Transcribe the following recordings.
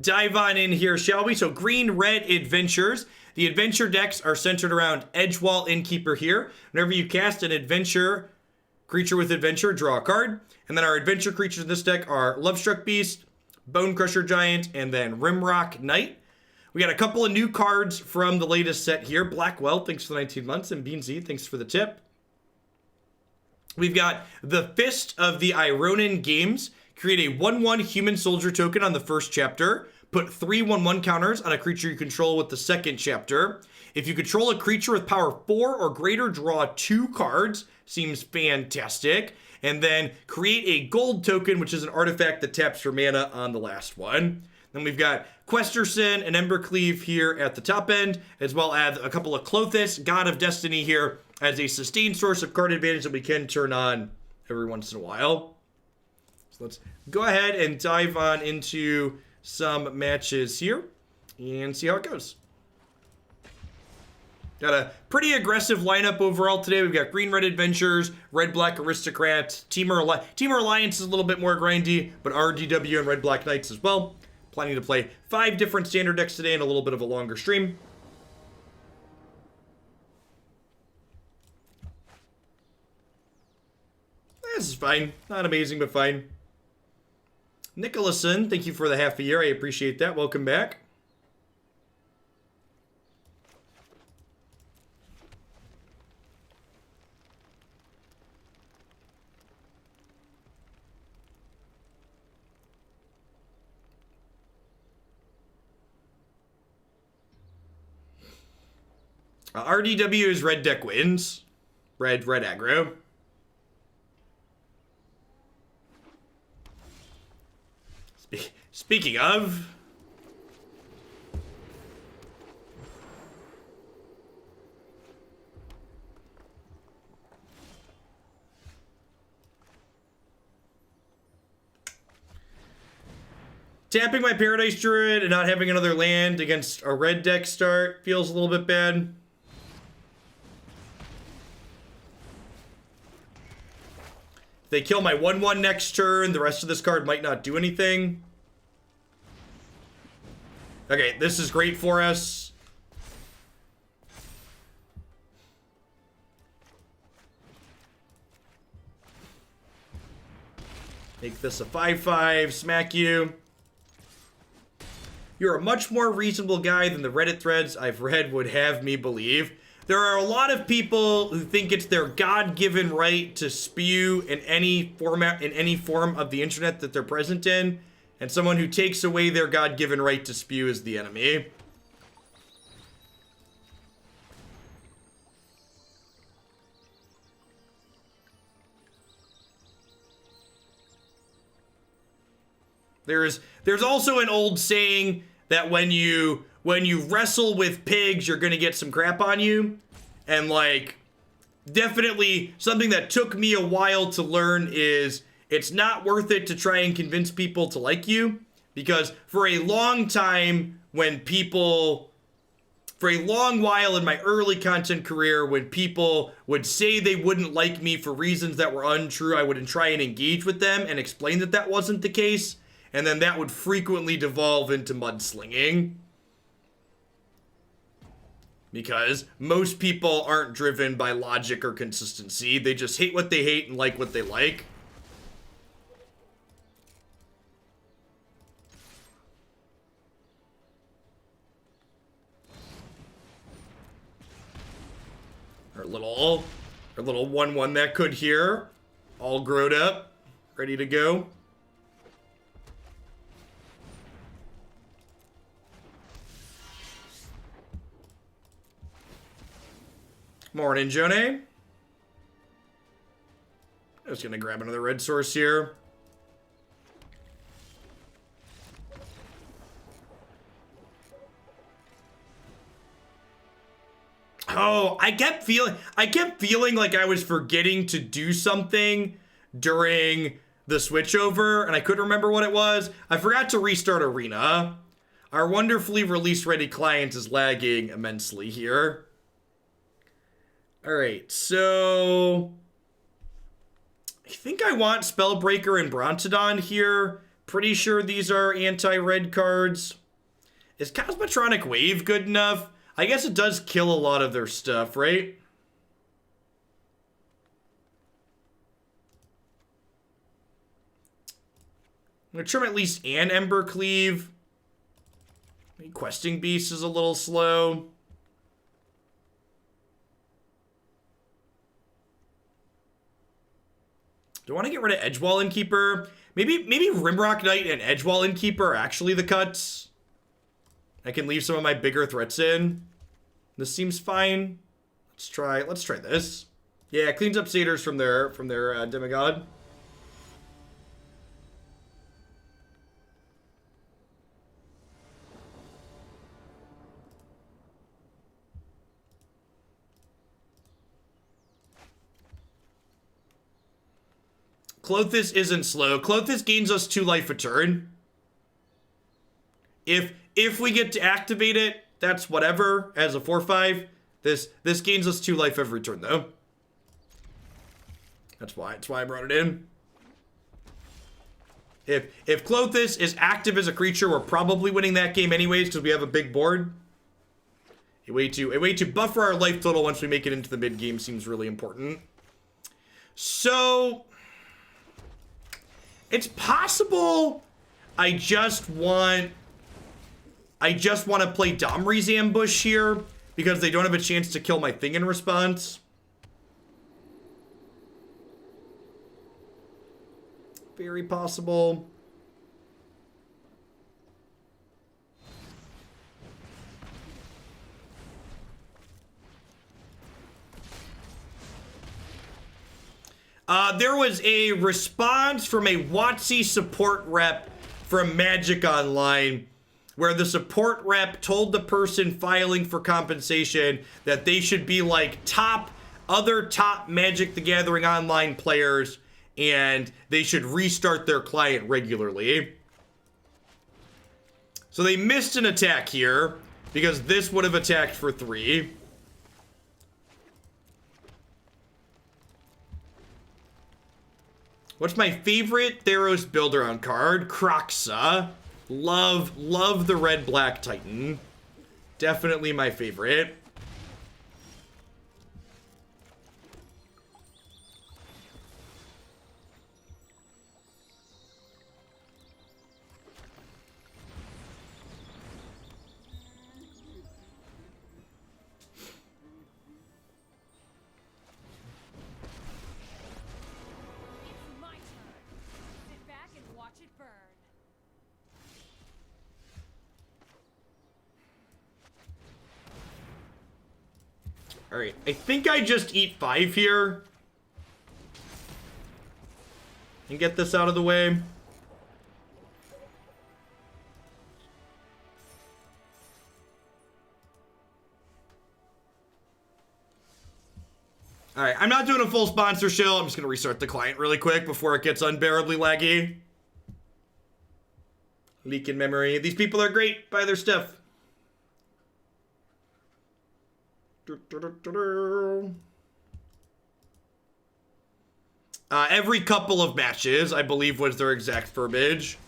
Dive on in here, shall we? So green-red adventures. The adventure decks are centered around Edgewall Innkeeper here. Whenever you cast an adventure creature with adventure, draw a card. And then our adventure creatures in this deck are Lovestruck Beast, Bonecrusher Giant, and then Rimrock Knight. We got a couple of new cards from the latest set here. Blackwell, thanks for the 19 months, and Beansy, thanks for the tip. We've got the Fist of the Iroan Games. Create a 1/1 human soldier token on the first chapter. Put 3 1/1 counters on a creature you control with the second chapter. If you control a creature with power 4 or greater, draw 2 cards. Seems fantastic. And then create a gold token, which is an artifact that taps for mana on the last one. Then we've got Questerson and Embercleave here at the top end, as well as a couple of Klothys, God of Destiny here, as a sustained source of card advantage that we can turn on every once in a while. So let's go ahead and dive on into some matches here and see how it goes. Got a pretty aggressive lineup overall today. We've got green-red adventures, red-black aristocrat, Teamer Alliance is a little bit more grindy, but RDW and red-black knights as well. Planning to play 5 different standard decks today and a little bit of a longer stream. This is fine. Not amazing, but fine. Nicholson, thank you for the half a year. I appreciate that. Welcome back. RDW is red deck wins. Red aggro. Speaking of, tapping my Paradise Druid and not having another land against a red deck start feels a little bit bad. If they kill my 1/1 next turn, the rest of this card might not do anything. Okay, this is great for us. Make this a 5/5, smack you. You're a much more reasonable guy than the Reddit threads I've read would have me believe. There are a lot of people who think it's their God-given right to spew in any format, in any form of the internet that they're present in, and someone who takes away their God-given right to spew is the enemy. There's also an old saying that when you wrestle with pigs, you're gonna get some crap on you. And like, definitely something that took me a while to learn is it's not worth it to try and convince people to like you. Because for a long time, for a long while in my early content career, when people would say they wouldn't like me for reasons that were untrue, I would try and engage with them and explain that that wasn't the case. And then that would frequently devolve into mudslinging. Because most people aren't driven by logic or consistency. They just hate what they hate and like what they like. Our little 1/1 that could here. All growed up. Ready to go. Morning, Jonah. I was gonna grab another red source here. Oh, I kept feeling like I was forgetting to do something during the switchover, and I couldn't remember what it was. I forgot to restart Arena. Our wonderfully release-ready client is lagging immensely here. Alright, so I think I want Spellbreaker and Brontodon here. Pretty sure these are anti-red cards. Is Cosmotronic Wave good enough? I guess it does kill a lot of their stuff, right? I'm going to trim at least an Embercleave. Questing Beast is a little slow. Do I want to get rid of Edgewall Innkeeper? Maybe Rimrock Knight and Edgewall Innkeeper are actually the cuts. I can leave some of my bigger threats in. This seems fine. Let's try this. Yeah, it cleans up satyrs from their demigod. Klothys isn't slow. Klothys gains us 2 life a turn. If we get to activate it, that's whatever. As a 4/5, this gains us 2 life every turn though. That's why I brought it in. If Klothys is active as a creature, we're probably winning that game anyways because we have a big board. A way to buffer our life total once we make it into the mid game seems really important. So it's possible I just want to play Domri's Ambush here because they don't have a chance to kill my thing in response. Very possible. There was a response from a WotC support rep from Magic Online where the support rep told the person filing for compensation that they should be like other top Magic the Gathering Online players and they should restart their client regularly. So they missed an attack here because this would have attacked for 3. What's my favorite Theros Build-Around card? Kroxa. Love the red-black Titan. Definitely my favorite. Alright, I think I just eat 5 here. And get this out of the way. Alright, I'm not doing a full sponsor shill. I'm just going to restart the client really quick before it gets unbearably laggy. Leak in memory. These people are great. Buy their stuff. Every couple of matches, I believe, was their exact verbiage.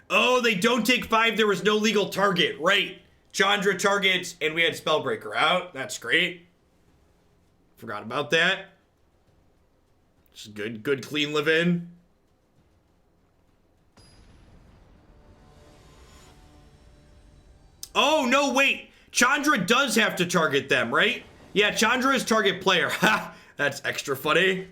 Oh, they don't take 5. There was no legal target. Right. Chandra targets, and we had Spellbreaker out. That's great. Forgot about that. Just good clean live in. Oh, no, wait. Chandra does have to target them, right? Yeah, Chandra is target player. Ha! That's extra funny.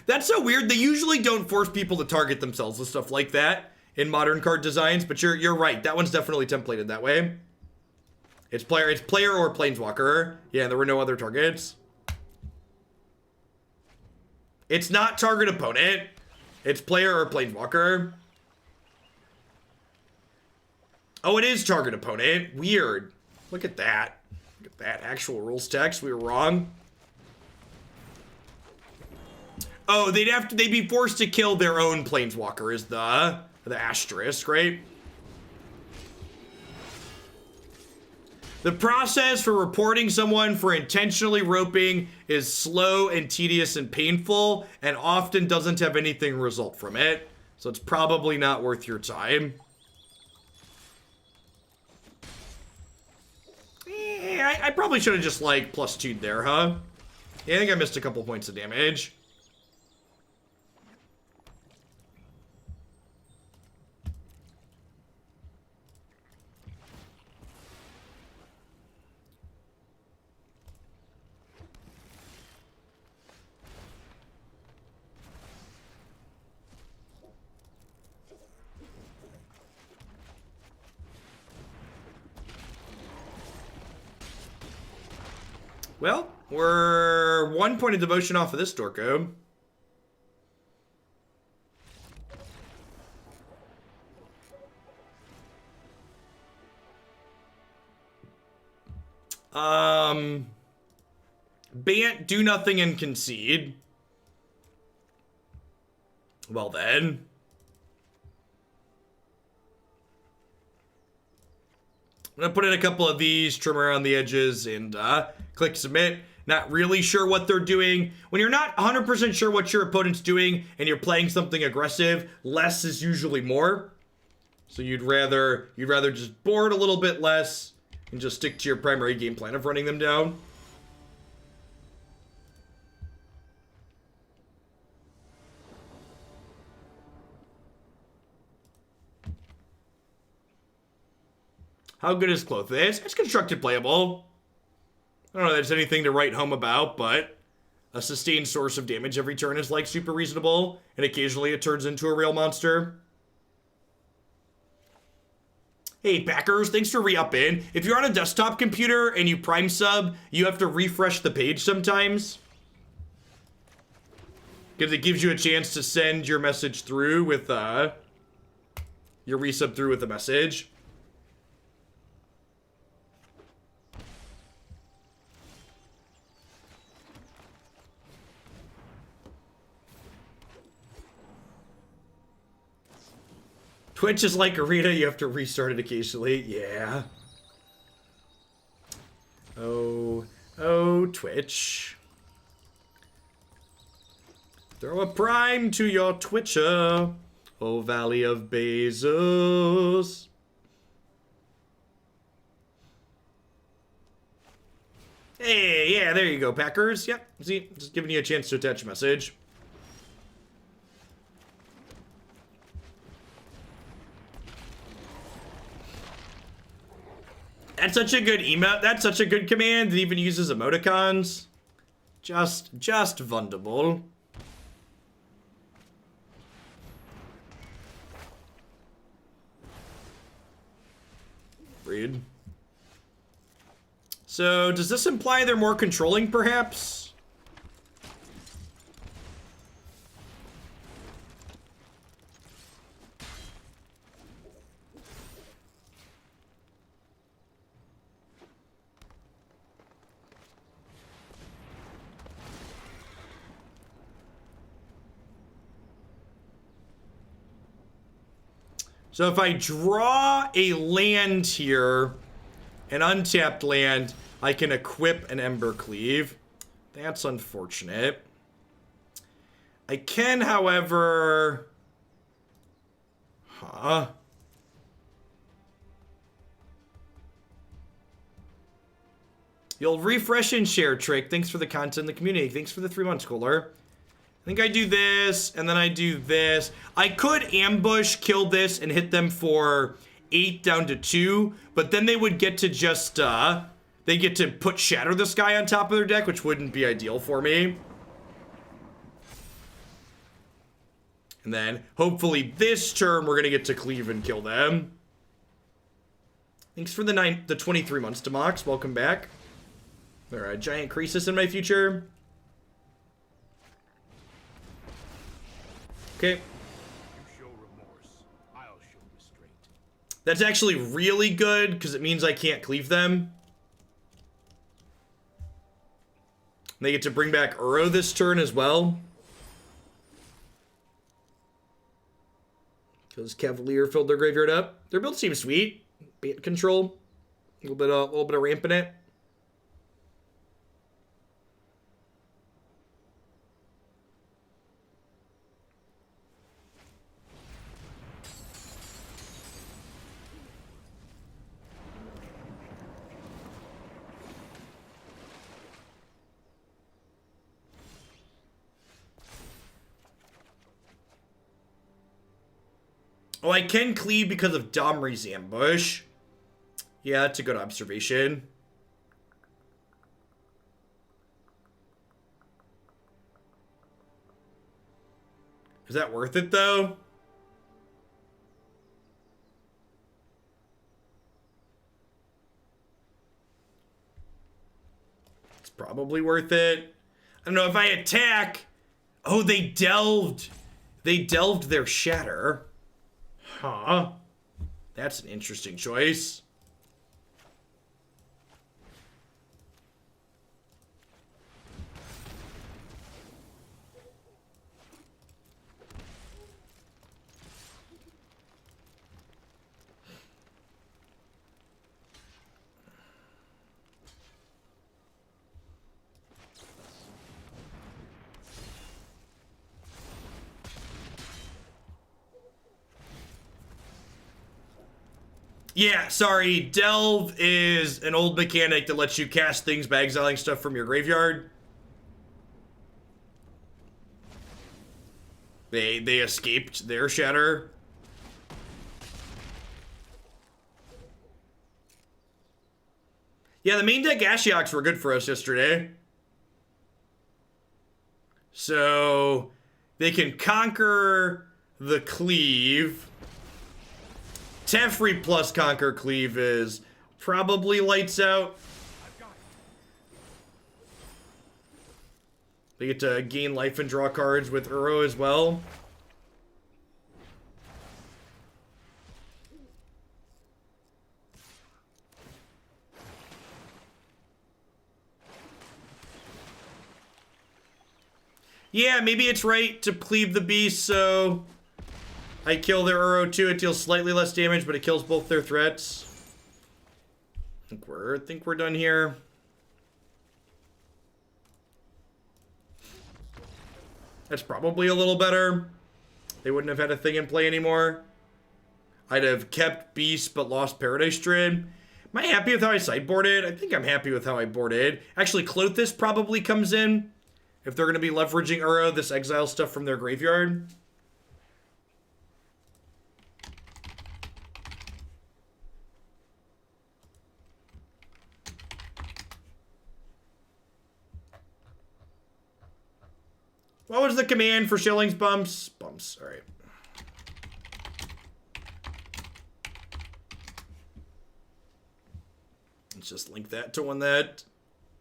That's so weird. They usually don't force people to target themselves and stuff like that in modern card designs, but you're right. That one's definitely templated that way. It's player or planeswalker. Yeah, there were no other targets. It's not target opponent. It's player or planeswalker. Oh, it is target opponent. Weird. Look at that. Look at that. Actual rules text. We were wrong. Oh, they'd be forced to kill their own planeswalker is the the asterisk, right? The process for reporting someone for intentionally roping is slow and tedious and painful, and often doesn't have anything result from it. So it's probably not worth your time. I probably should have just, like, +2'd there, huh? Yeah, I think I missed a couple points of damage. Well, we're 1 point of devotion off of this Dorko. Bant, do nothing and concede. Well then. I'm gonna put in a couple of these, trim around the edges, and click submit. Not really sure what they're doing. When you're not 100% sure what your opponent's doing and you're playing something aggressive, less is usually more. So you'd rather just board a little bit less and just stick to your primary game plan of running them down. How good is Klothys? It's constructed playable. I don't know if there's anything to write home about, but a sustained source of damage every turn is, like, super reasonable, and occasionally it turns into a real monster. Hey, Packers, thanks for re-upping. If you're on a desktop computer and you prime sub, you have to refresh the page sometimes, because it gives you a chance to send your message through with, your resub through with a message. Twitch is like Arena, you have to restart it occasionally. Yeah. Oh, Twitch. Throw a prime to your Twitcher. Oh, Valley of Bezos. Hey, yeah, there you go, Packers. Yep, see, just giving you a chance to attach a message. That's such a good email. That's such a good command that even uses emoticons. Just wonderful. Read. So, does this imply they're more controlling, perhaps? So if I draw a land here, an untapped land, I can equip an Embercleave. That's unfortunate. I can, however... The old refresh and share trick. Thanks for the content in the community. Thanks for the 3 months, Kohler. I think I do this, and then I do this. I could ambush, kill this, and hit them for 8 down to 2, but then they would get to just, they get to put Shatter the Sky on top of their deck, which wouldn't be ideal for me. And then, hopefully this turn, we're gonna get to cleave and kill them. Thanks for the 23 months, Demox. Welcome back. There are giant creases in my future. Okay. That's actually really good, because it means I can't cleave them. They get to bring back Uro this turn as well. Because Cavalier filled their graveyard up. Their build seems sweet. Bait control. A little bit of ramp in it. Oh, I can cleave because of Domri's ambush. Yeah, that's a good observation. Is that worth it, though? It's probably worth it. I don't know if I attack. Oh, they delved. They delved their Shatter. Huh. That's an interesting choice. Yeah, sorry. Delve is an old mechanic that lets you cast things by exiling stuff from your graveyard. They escaped their Shatter. Yeah, the main deck Ashioks were good for us yesterday. So they can conquer the Cleave. Teferi plus Conquer Cleave is probably lights out. They get to gain life and draw cards with Uro as well. Yeah, maybe it's right to cleave the beast, so I kill their Uro too. It deals slightly less damage, but it kills both their threats. I think we're done here. That's probably a little better. They wouldn't have had a thing in play anymore. I'd have kept Beast but lost Paradise Druid. Am I happy with how I sideboarded? I think I'm happy with how I boarded. Actually, Klothys probably comes in. If they're going to be leveraging Uro, this exile stuff from their graveyard. What was the command for Shillings bumps? Bumps, all right. Let's just link that to one that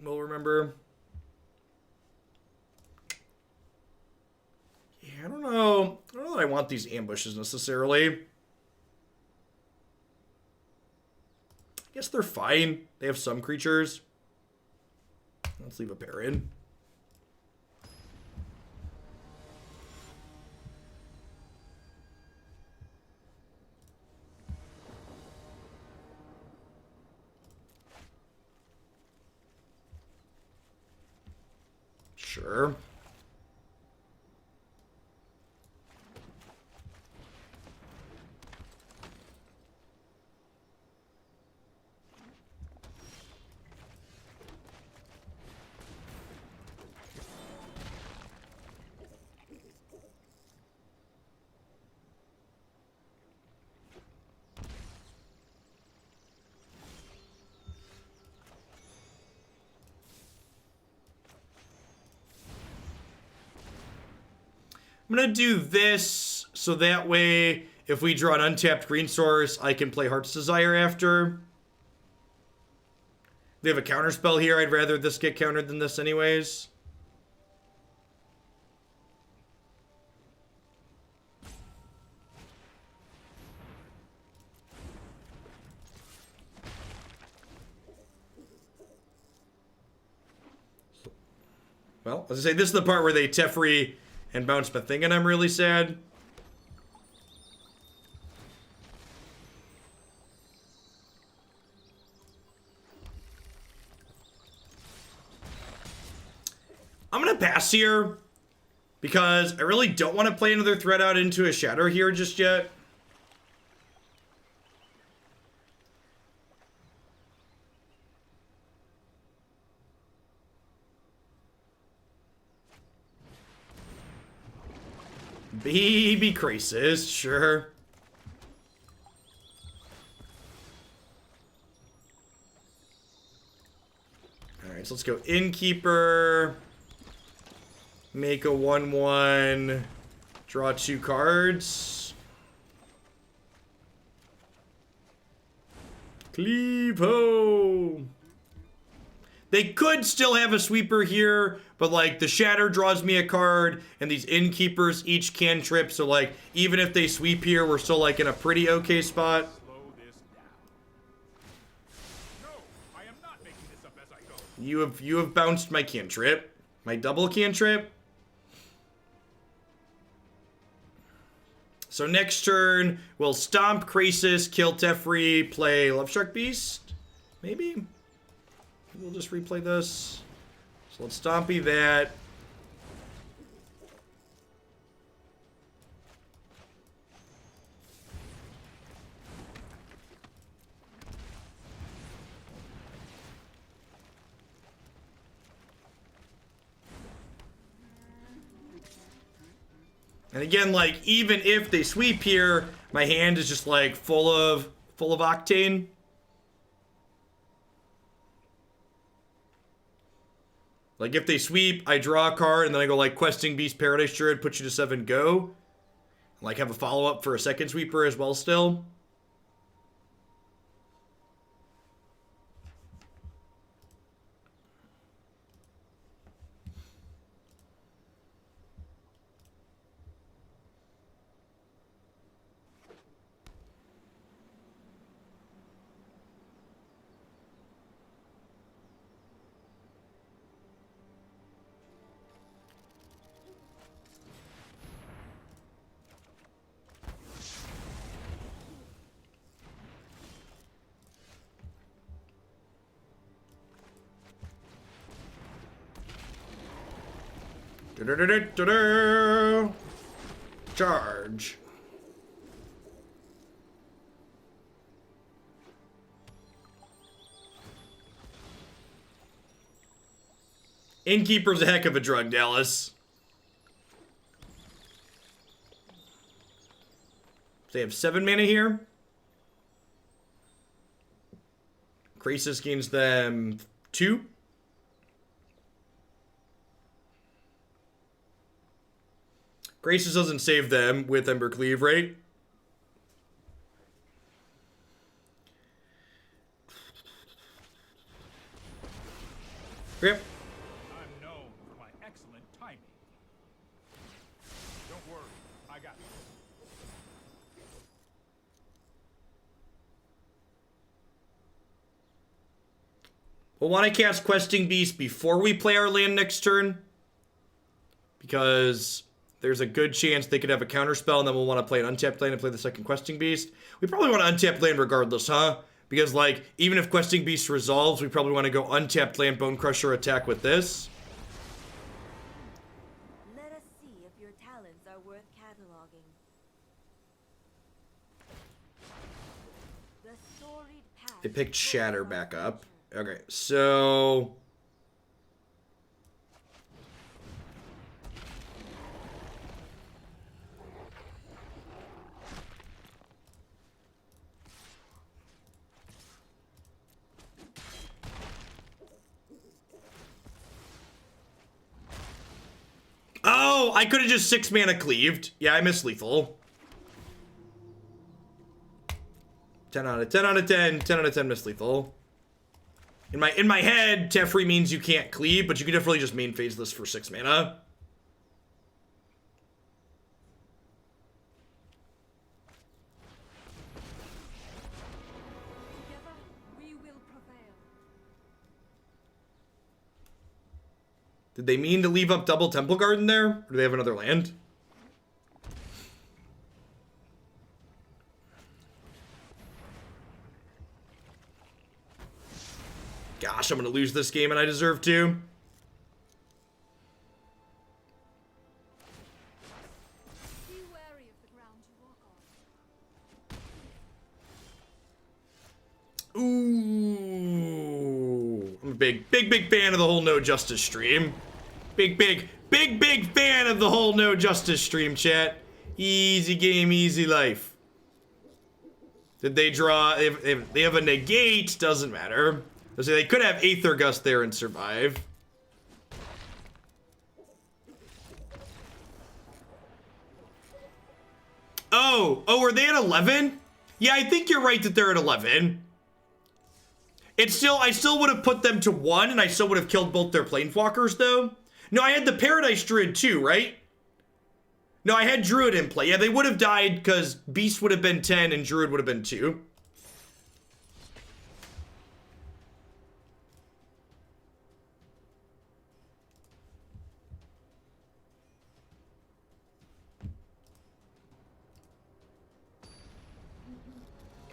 we'll remember. Yeah, I don't know that I want these ambushes necessarily. I guess they're fine. They have some creatures. Let's leave a pair in. Sure. I'm going to do this so that way if we draw an untapped green source, I can play Heart's Desire after. They have a counter spell here. I'd rather this get countered than this anyways. Well, as I say, this is the part where they Teferi and bounce my thing, and I'm really sad. I'm going to pass here because I really don't want to play another threat out into a shatter here just yet. Baby Crisis, sure. Alright, so let's go Innkeeper. Make a 1/1. Draw 2 cards. Cleave ho! They could still have a sweeper here, but like the shatter draws me a card, and these innkeepers each cantrip, so like even if they sweep here, we're still like in a pretty okay spot. You have bounced my cantrip. My double cantrip. So next turn, we'll Stomp Crisis, kill Teferi, play Lovestruck Beast? Maybe? We'll just replay this. So let's Stompy that. And again, like, even if they sweep here, my hand is just like full of Octane. Like, if they sweep, I draw a card, and then I go, like, Questing Beast, Paradise Druid, put you to 7, go. Like, have a follow-up for a second sweeper as well still. Charge. Innkeeper's a heck of a drug, Dallas. They have 7 mana here. Crisis gains them 2. Crisis doesn't save them with Embercleave, right? Yep. I'm known for my excellent timing. Don't worry, I got you. We'll want to cast Questing Beast before we play our land next turn, because there's a good chance they could have a counterspell, and then we'll want to play an untapped land and play the second Questing Beast. We probably want to untap land regardless, huh? Because, like, even if Questing Beast resolves, we probably want to go untapped land, Bonecrusher attack with this. Let us see if your talents are worth cataloging. The storied path. They picked Shatter back up. Okay, so oh, I could have just 6 mana cleaved. Yeah, I missed lethal. 10 out of 10 out of 10. 10 out of 10 missed lethal. In my head, Teferi means you can't cleave, but you can definitely just main phase this for 6 mana. Together, we will prevail. Did they mean to leave up double Temple Garden there? Or do they have another land? Gosh, I'm going to lose this game and I deserve to. Ooh. I'm a big fan of the whole No Justice stream. Big fan of the whole No Justice stream, chat. Easy game, easy life. Did they draw? If they have a negate, doesn't matter. So they could have Aether Gust there and survive. Oh, are they at 11? Yeah, I think you're right that they're at 11. I still would have put them to 1, and I still would have killed both their Planeswalkers, though. No, I had the Paradise Druid too, right? No, I had Druid in play. Yeah, they would have died because Beast would have been 10 and Druid would have been 2.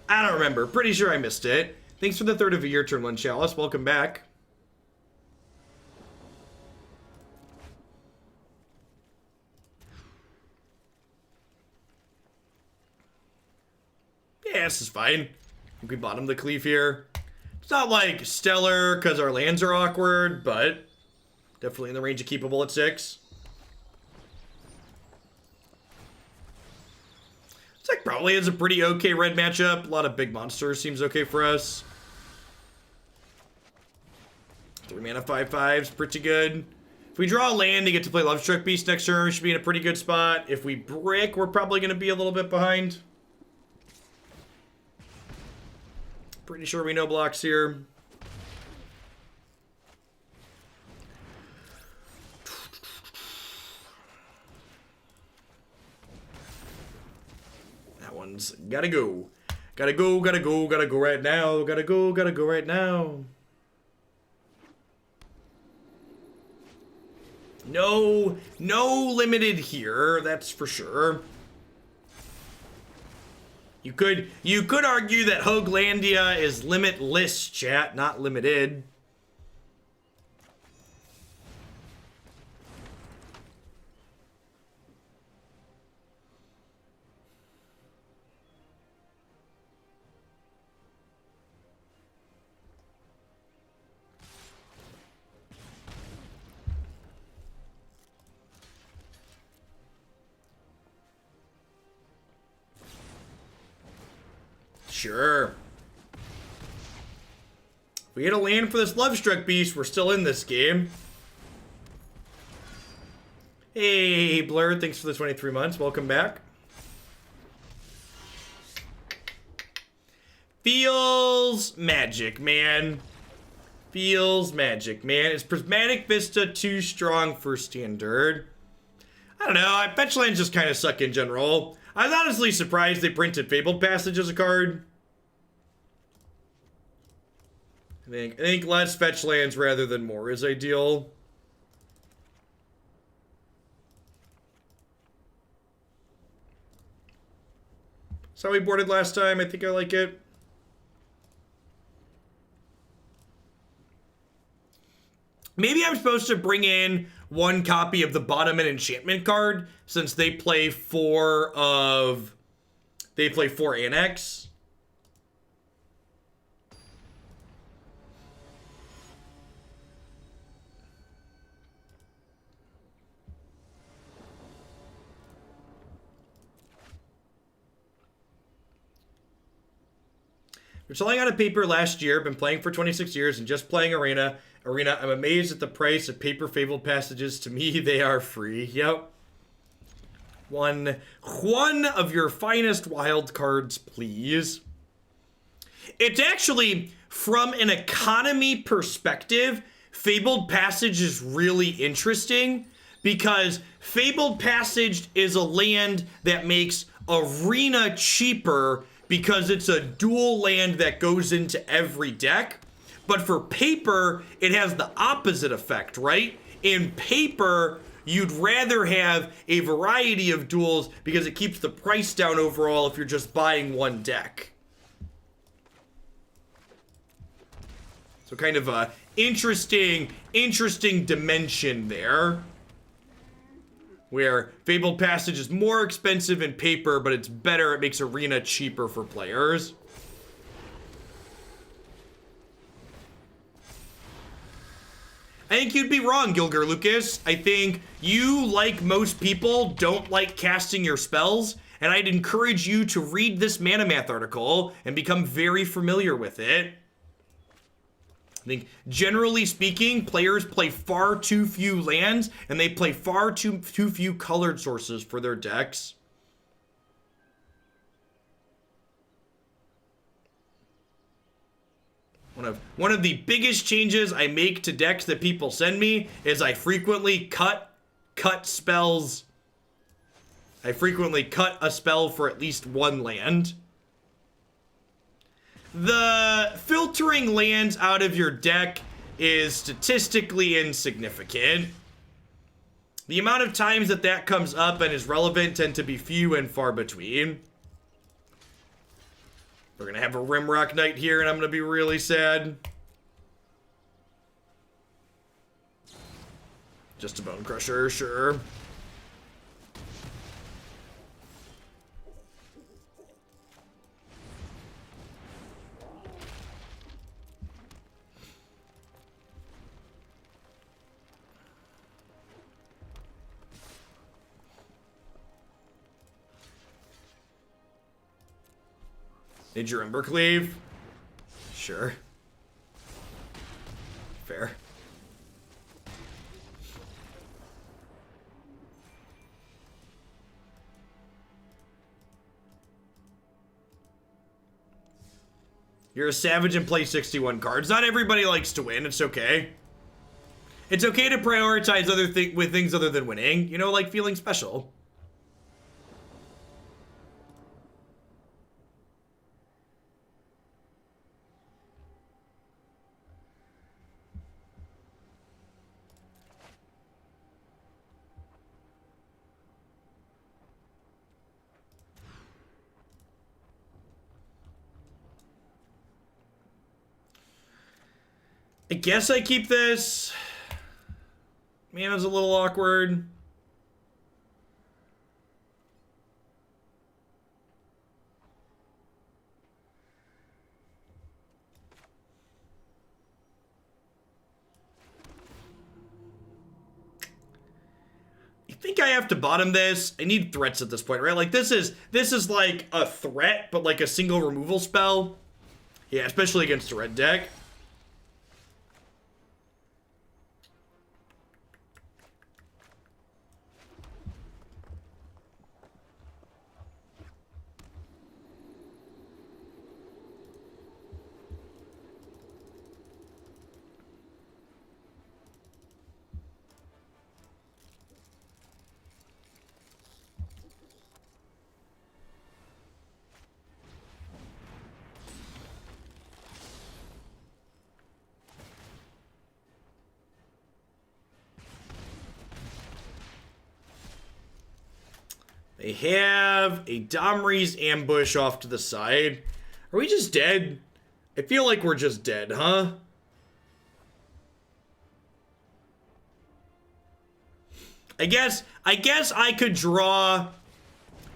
I don't remember. Pretty sure I missed it. Thanks for the third of a year, turn 1 Chalice. Welcome back. Yeah, this is fine. I think we bottom the cleave here. It's not like stellar because our lands are awkward, but definitely in the range of keepable at 6. It's like probably is a pretty okay red matchup. A lot of big monsters seems okay for us. 3 mana 5/5's pretty good. If we draw a land and get to play Lovestruck Beast next turn, we should be in a pretty good spot. If we brick, we're probably going to be a little bit behind. Pretty sure we know blocks here. That one's gotta go. Gotta go right now. Gotta go right now. No limited here, that's for sure. You could argue that Hoaglandia is limitless, chat, not limited. Sure. If we get a land for this Lovestruck Beast, we're still in this game. Hey, Blur, thanks for the 23 months. Welcome back. Feels magic, man. Feels magic, man. Is Prismatic Vista too strong for Standard? I don't know. Fetch lands just kind of suck in general. I was honestly surprised they printed Fabled Passage as a card. I think less fetch lands rather than more is ideal. That's how we boarded last time. I think I like it. Maybe I'm supposed to bring in 1 copy of the bottom and enchantment card since they play 4 Annex. We're selling out of paper last year, been playing for 26 years and just playing Arena. I'm amazed at the price of paper Fabled Passages. To me, they are free. Yep. One of your finest wild cards, please. It's actually, from an economy perspective, Fabled Passage is really interesting because Fabled Passage is a land that makes Arena cheaper because it's a dual land that goes into every deck. But for paper, it has the opposite effect, right? In paper, you'd rather have a variety of duels because it keeps the price down overall if you're just buying one deck. So kind of a interesting dimension there. Where Fabled Passage is more expensive in paper, but it's better. It makes Arena cheaper for players. I think you'd be wrong, Gilger Lucas. I think you, like most people, don't like casting your spells, and I'd encourage you to read this Mana Math article and become very familiar with it. I think, generally speaking, players play far too few lands, and they play far too few colored sources for their decks. One of the biggest changes I make to decks that people send me is I frequently cut spells. I frequently cut a spell for at least one land. The filtering lands out of your deck is statistically insignificant. The amount of times that comes up and is relevant tend to be few and far between. We're going to have a Rimrock Knight here, and I'm going to be really sad. Just a Bonecrusher, sure. Need your Embercleave? Sure. Fair. You're a savage and play 61 cards. Not everybody likes to win. It's okay. It's okay to prioritize with things other than winning. You know, like feeling special. I guess I keep this. Man, it's a little awkward. I think I have to bottom this. I need threats at this point, right? Like this is like a threat, but like a single removal spell. Yeah, especially against a red deck. They have a Domri's ambush off to the side. Are we just dead? I feel like we're just dead, huh? I guess I could draw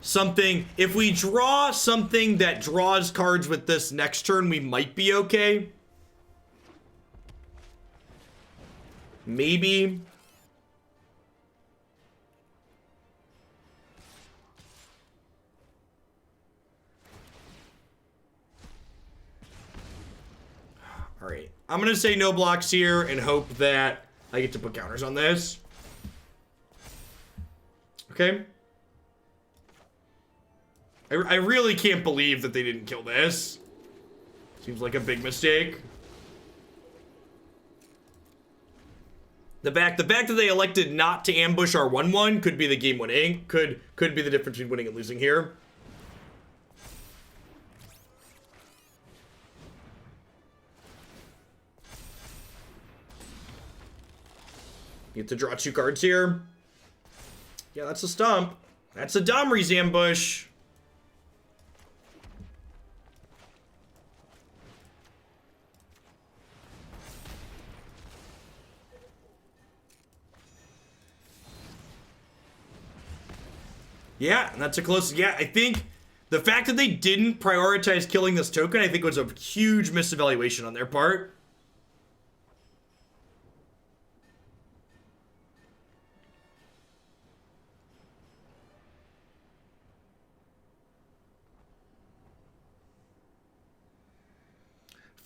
something. If we draw something that draws cards with this next turn, we might be okay. Maybe. All right, I'm gonna say no blocks here and hope that I get to put counters on this. Okay. I really can't believe that they didn't kill this. Seems like a big mistake. The fact that they elected not to ambush our 1/1 could be the game winning. Could be the difference between winning and losing here. You get to draw 2 cards here. Yeah, that's a stump. That's a Domri's ambush. Yeah, and that's a close. Yeah, I think the fact that they didn't prioritize killing this token, I think was a huge misevaluation on their part.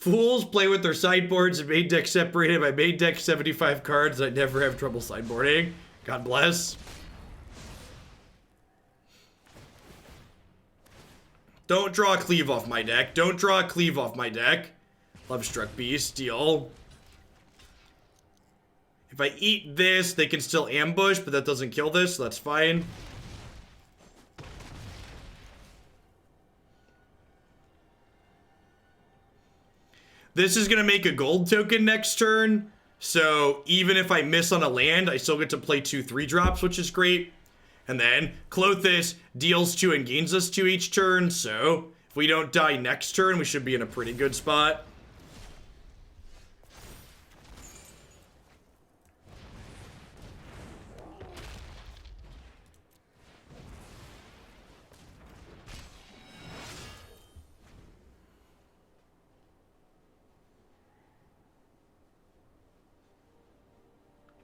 Fools play with their sideboards and main deck separated by main deck 75 cards. I never have trouble sideboarding. God bless. Don't draw a cleave off my deck. Don't draw a cleave off my deck. Lovestruck Beast, deal. If I eat this, they can still ambush, but that doesn't kill this, so that's fine. This is going to make a gold token next turn, so even if I miss on a land, I still get to play 2 3-drops, which is great. And then Klothys deals 2 and gains us 2 each turn, so if we don't die next turn, we should be in a pretty good spot.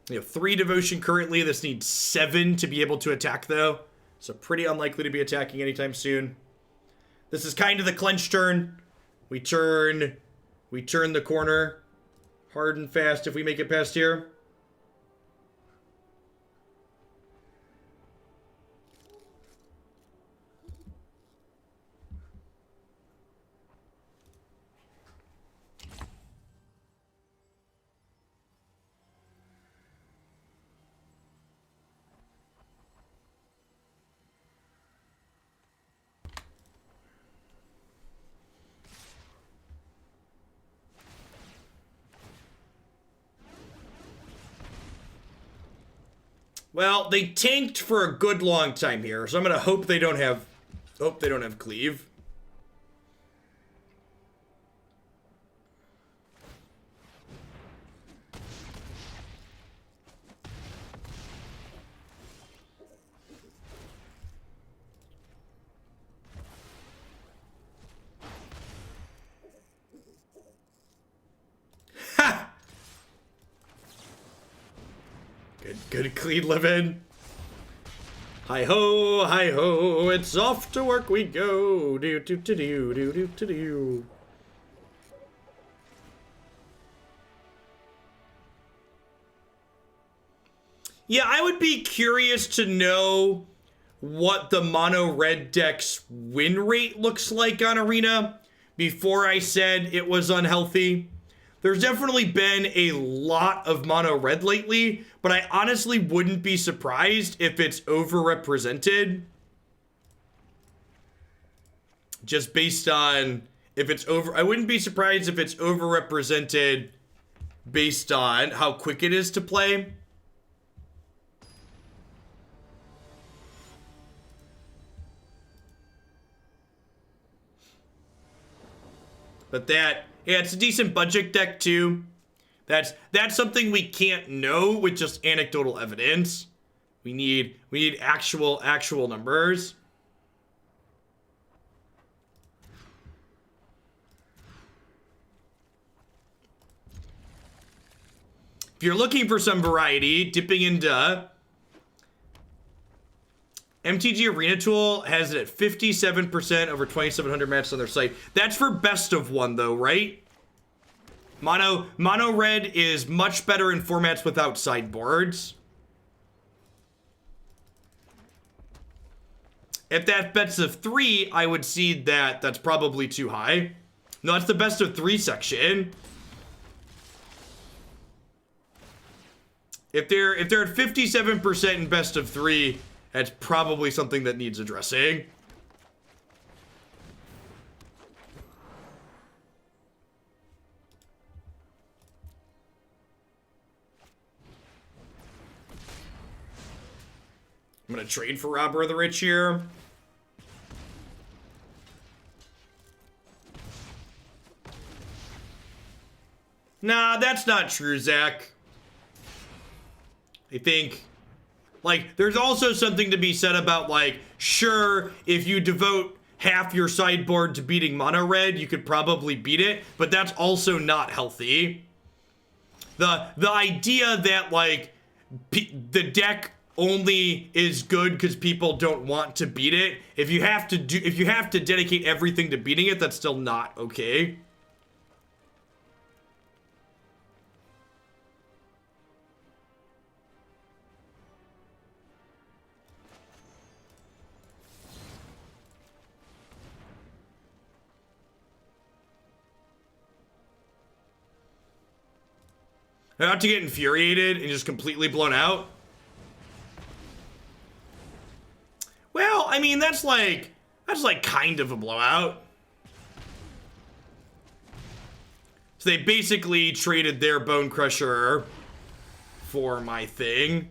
We have 3 devotion currently. This needs 7 to be able to attack, though. So pretty unlikely to be attacking anytime soon. This is kind of the clench turn. We turn the corner hard and fast if we make it past here. Well, they tanked for a good long time here, so I'm gonna hope they don't have cleave. Ha! Good clean living. Hi ho, it's off to work we go. Do do do do do do do do. Yeah, I would be curious to know what the mono red deck's win rate looks like on Arena before I said it was unhealthy. There's definitely been a lot of mono red lately, but I honestly wouldn't be surprised if it's overrepresented. Just based on if it's I wouldn't be surprised if it's overrepresented based on how quick it is to play. But yeah, it's a decent budget deck too. That's something we can't know with just anecdotal evidence. We need actual numbers. If you're looking for some variety, dipping into MTG Arena Tool has it at 57% over 2,700 matches on their site. That's for best of one though, right? Mono red is much better in formats without sideboards. If that's best of 3, I would see that that's probably too high. No, that's the best of 3 section. If they're at 57% in best of 3, that's probably something that needs addressing. I'm gonna trade for Robber of the Rich here. Nah, that's not true, Zach. I think, like, there's also something to be said about, like, sure, if you devote half your sideboard to beating mono red, you could probably beat it, but that's also not healthy. The idea that, like, the deck only is good because people don't want to beat it, if you have to dedicate everything to beating it, that's still not okay. About to get infuriated and just completely blown out. Well, I mean, that's like kind of a blowout. So they basically traded their Bonecrusher for my thing.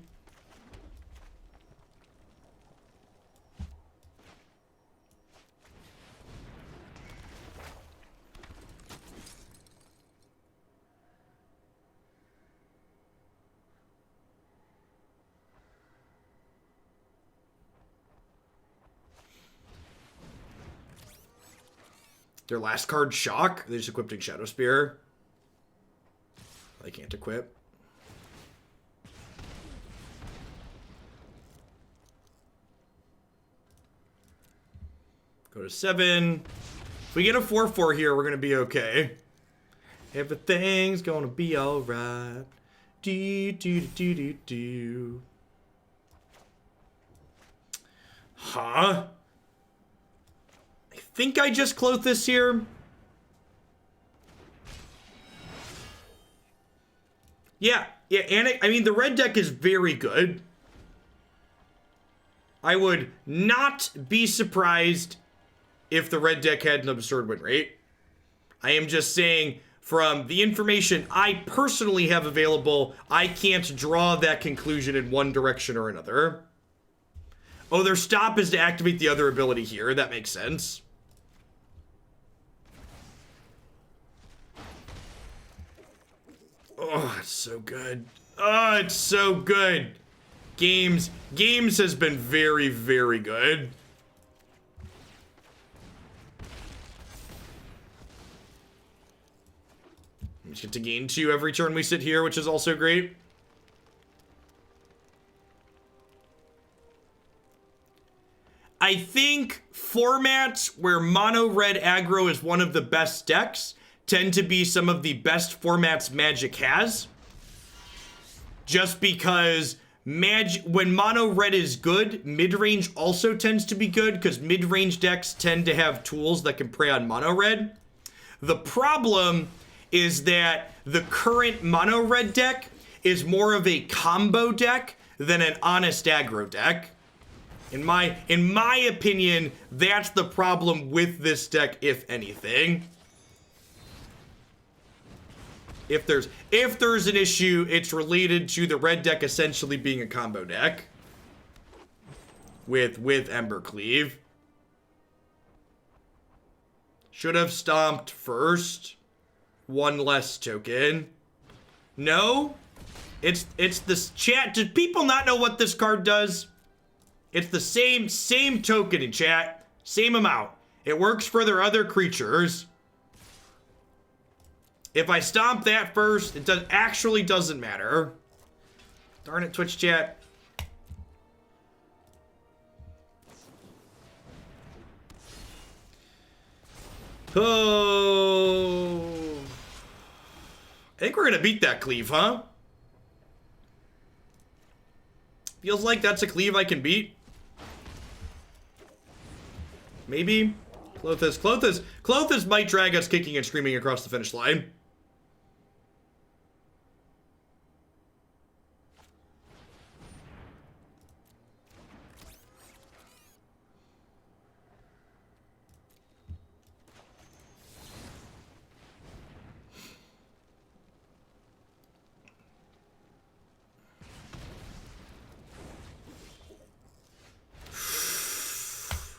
Their last card, Shock. They just equipped a Shadow Spear. They can't equip. Go to 7. If we get a 4/4 here, we're going to be okay. Everything's going to be alright. Do, do, do, do, do. Huh? I think I just Klothys here. Yeah, and I mean, the red deck is very good. I would not be surprised if the red deck had an absurd win rate. I am just saying, from the information I personally have available, I can't draw that conclusion in one direction or another. Oh, their stop is to activate the other ability here. That makes sense. Oh, it's so good. Oh, it's so good. Games has been very, very good. We get to gain 2 every turn we sit here, which is also great. I think formats where mono red aggro is one of the best decks tend to be some of the best formats Magic has. Just because when mono red is good, midrange also tends to be good, because midrange decks tend to have tools that can prey on mono red. The problem is that the current mono red deck is more of a combo deck than an honest aggro deck. In my opinion, that's the problem with this deck, if anything. If there's an issue, it's related to the red deck essentially being a combo deck with Embercleave. Should have stomped first. 1 less token. No? It's this chat. Did people not know what this card does? It's the same token in chat. Same amount. It works for their other creatures. If I stomp that first, it actually doesn't matter. Darn it, Twitch chat. Oh. I think we're gonna beat that cleave, huh? Feels like that's a cleave I can beat. Maybe. Klothys might drag us kicking and screaming across the finish line.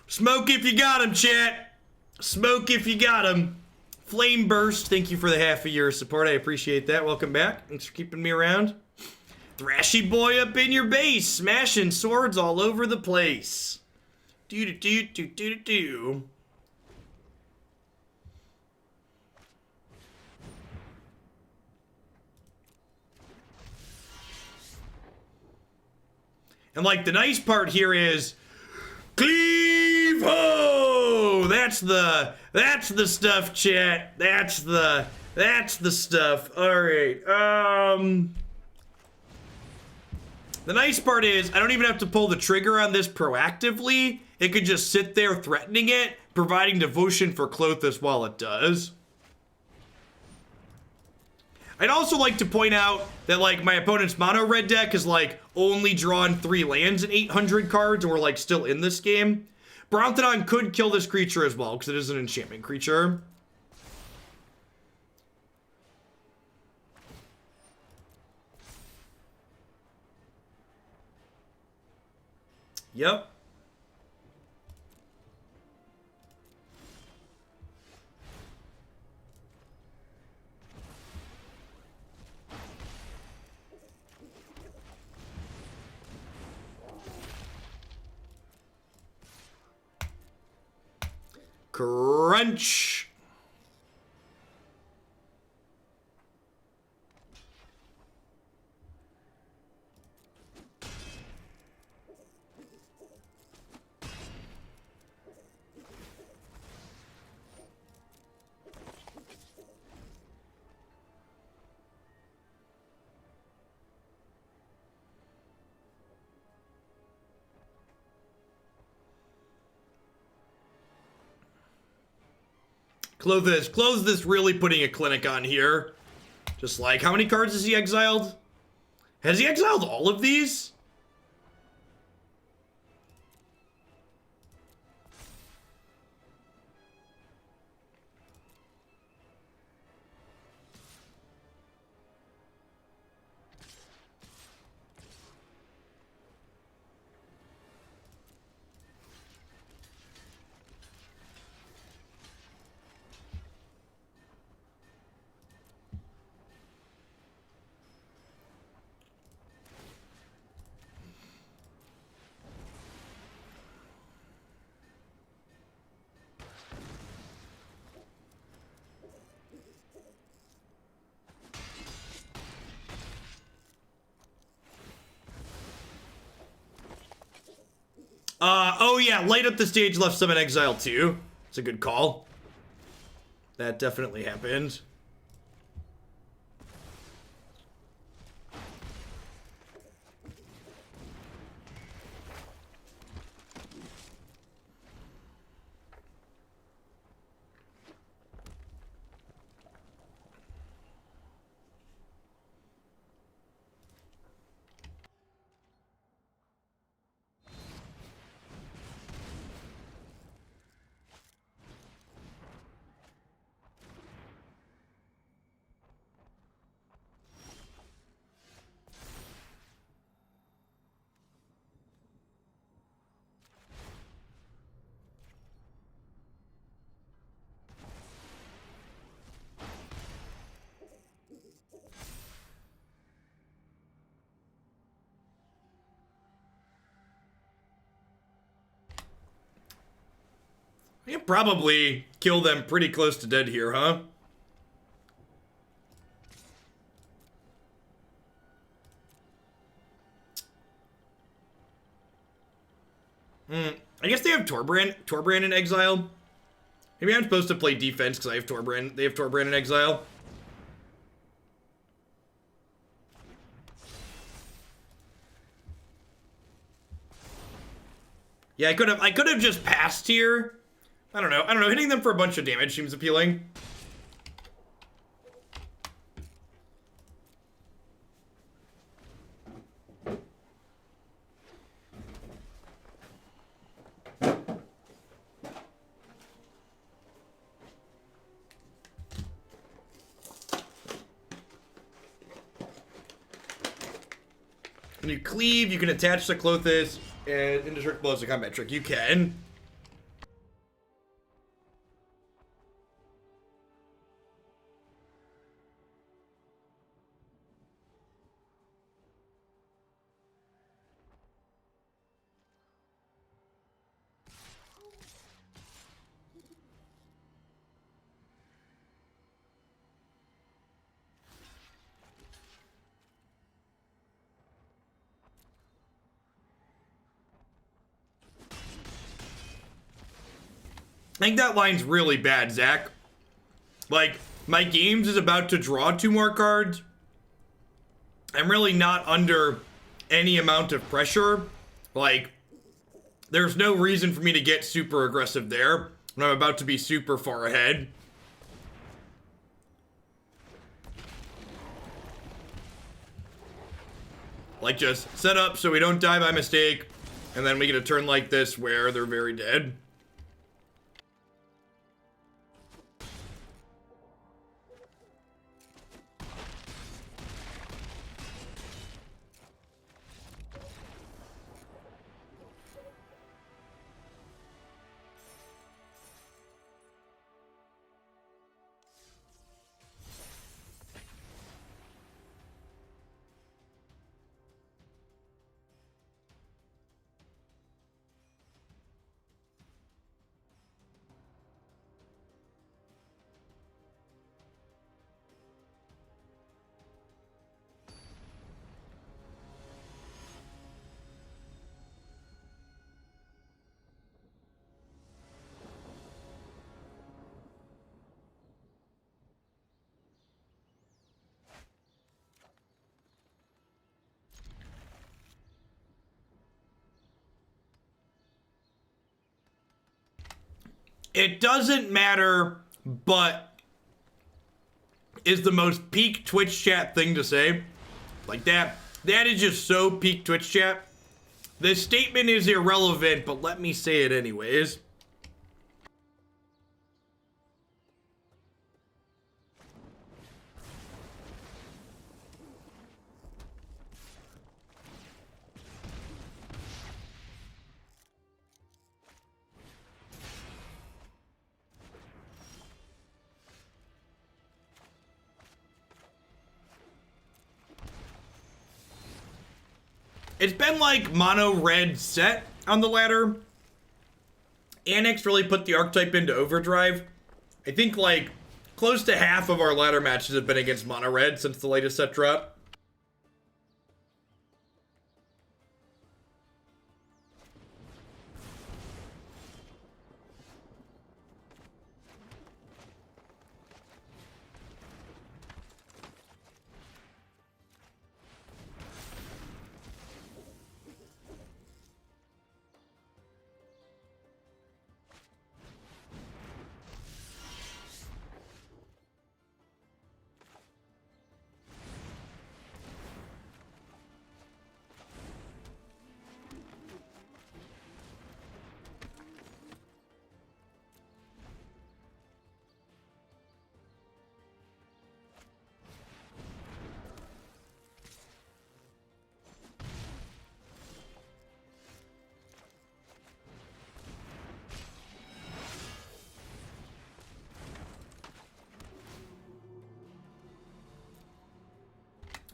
Smoke if you got him, chat. Smoke if you got him. Flame Burst, thank you for the half a year of support. I appreciate that. Welcome back. Thanks for keeping me around. Thrashy boy up in your base, smashing swords all over the place. Do. And like the nice part here is Cleave ho! That's the stuff, chat. That's the stuff. All right. The nice part is I don't even have to pull the trigger on this proactively. It could just sit there threatening it, providing devotion for Klothys while it does. I'd also like to point out that, like, my opponent's mono red deck is, like, only drawn 3 lands in 800 cards, and we're, like, still in this game. Brontodon could kill this creature as well, because it is an enchantment creature. Yep. Crunch. Klothys really putting a clinic on here. Just like, how many cards has he exiled? Has he exiled all of these? Oh yeah, light up the stage, left summon exile too. It's a good call. That definitely happened. I can probably kill them pretty close to dead here, huh? I guess they have Torbrand in exile. Maybe I'm supposed to play defense because I have Torbrand. They have Torbrand in exile. Yeah, I could have just passed here. I don't know. Hitting them for a bunch of damage seems appealing. When you cleave, you can attach to Klothys and indestructible as a combat trick. You can. I think that line's really bad, Zach. Like, my games is about to draw 2 more cards. I'm really not under any amount of pressure. Like, there's no reason for me to get super aggressive there when I'm about to be super far ahead. Like, just set up so we don't die by mistake, and then we get a turn like this where they're very dead. It doesn't matter, but is the most peak Twitch chat thing to say. Like that is just so peak Twitch chat. This statement is irrelevant, but let me say it anyways. It's been like mono red set on the ladder. Annex really put the archetype into overdrive. I think like close to half of our ladder matches have been against mono red since the latest set drop.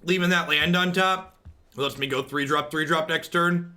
Leaving that land on top. Lets me go 3-drop next turn.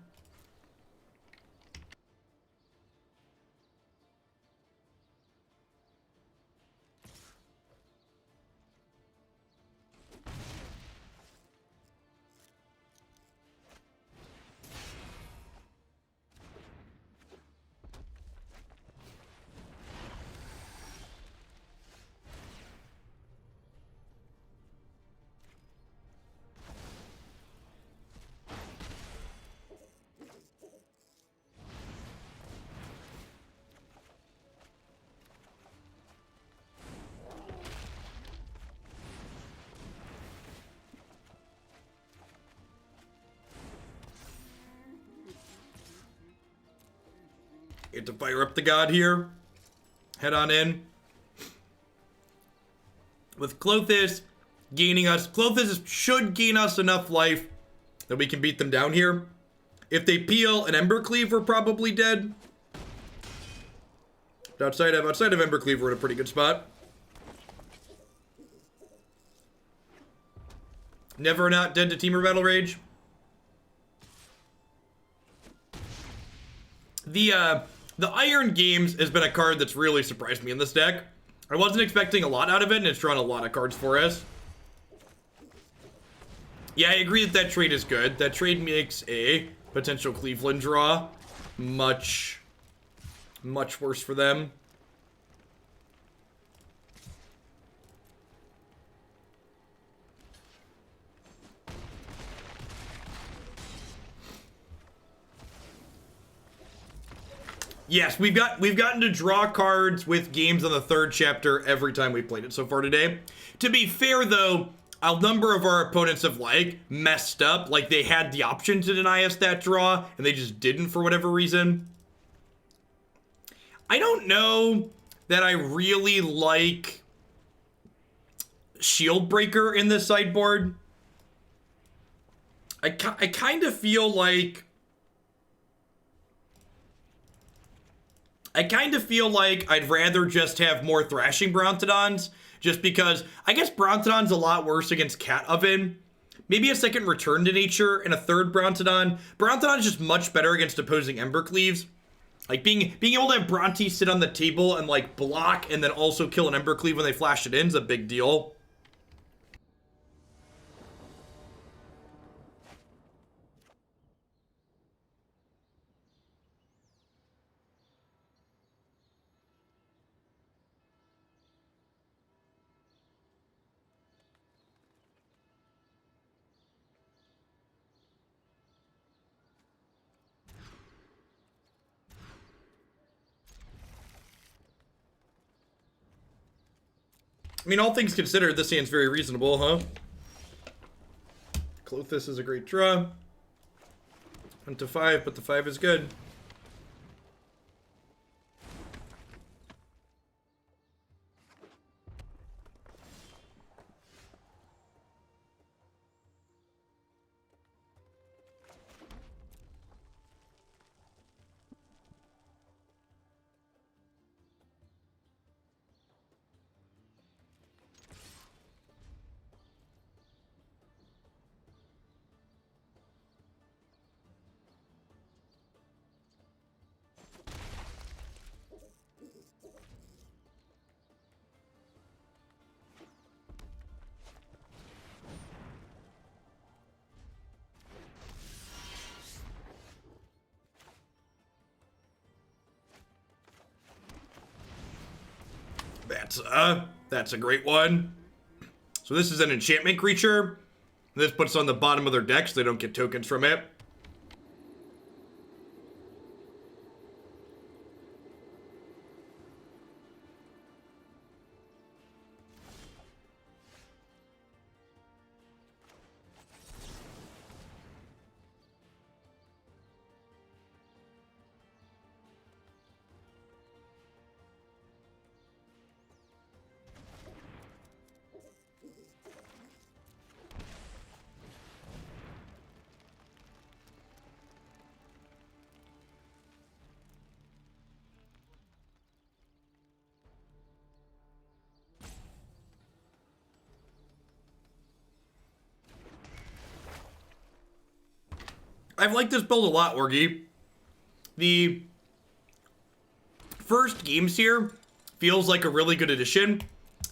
Get to fire up the god here. Head on in. With Klothys gaining us, Klothys should gain us enough life that we can beat them down here. If they peel an Embercleave, we're probably dead. Outside of Embercleave, we're in a pretty good spot. Never not dead to Teamer Battle Rage. The Iron Games has been a card that's really surprised me in this deck. I wasn't expecting a lot out of it, and it's drawn a lot of cards for us. Yeah, I agree that that trade is good. That trade makes a potential Cleveland draw much worse for them. Yes, we've gotten to draw cards with games on the third chapter every time we've played it so far today. To be fair, though, a number of our opponents have like messed up. Like they had the option to deny us that draw and they just didn't for whatever reason. I don't know that I really like Shieldbreaker in this sideboard. I kind of feel like I'd rather just have more Thrashing Brontodons, just because I guess Brontodon's a lot worse against Cat Oven. Maybe a second Return to Nature and a third Brontodon. Brontodon's just much better against opposing Embercleaves. Like being able to have Bronte sit on the table and like block and then also kill an Embercleave when they flash it in is a big deal. I mean, all things considered, this hand's very reasonable, huh? Klothys is a great draw. Went to 5, but the 5 is good. That's a great one. So this is an enchantment creature. This puts on the bottom of their deck so they don't get tokens from it. I've liked this build a lot, Orgy. The first games here feels like a really good addition.